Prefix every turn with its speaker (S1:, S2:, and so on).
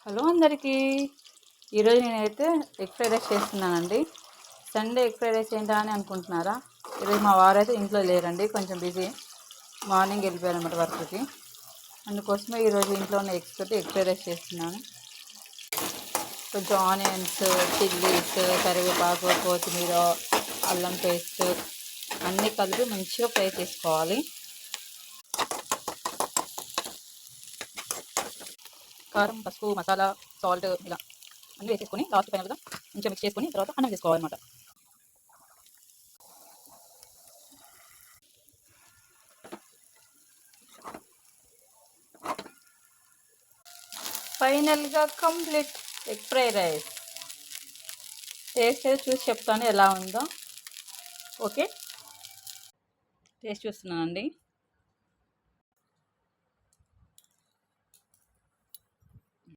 S1: Hello అందరికీ. ఈరోజు నేనైతే ఎగ్ ఫ్రైడ్ రైస్ చేస్తున్నానండి. సండే ఎగ్ ఫ్రైడ్ రైస్ ఏంటా అని అనుకుంటున్నారా? ఈరోజు మా వారైతే ఇంట్లో లేరండి, కొంచెం బిజీ. మార్నింగ్ వెళ్ళిపోయారన్నమాట వర్క్కి. అందుకోసమే ఈరోజు ఇంట్లో ఉన్న ఎగ్స్ తోటి ఎగ్ ఫ్రైడ్ రైస్ చేస్తున్నాను. కొంచెం ఆనియన్స్, చిల్లీస్, కరివేపాకు, కొత్తిమీర, అల్లం పేస్ట్ అన్నీ కలిపి మంచిగా ఫ్రై చేసుకోవాలి. కారం, పసుపు, మసాలా, సాల్ట్ ఇలా అన్నీ వేసేసుకొని లాస్ట్ ఫైనల్గా కొంచెం మిక్స్ చేసుకొని తర్వాత అన్నం వేసుకోవాలన్నమాట. ఫైనల్గా complete egg fried rice. Taste అయితే చూసి చెప్తాను ఎలా ఉందో. ఓకే, టేస్ట్ చూస్తున్నానండి.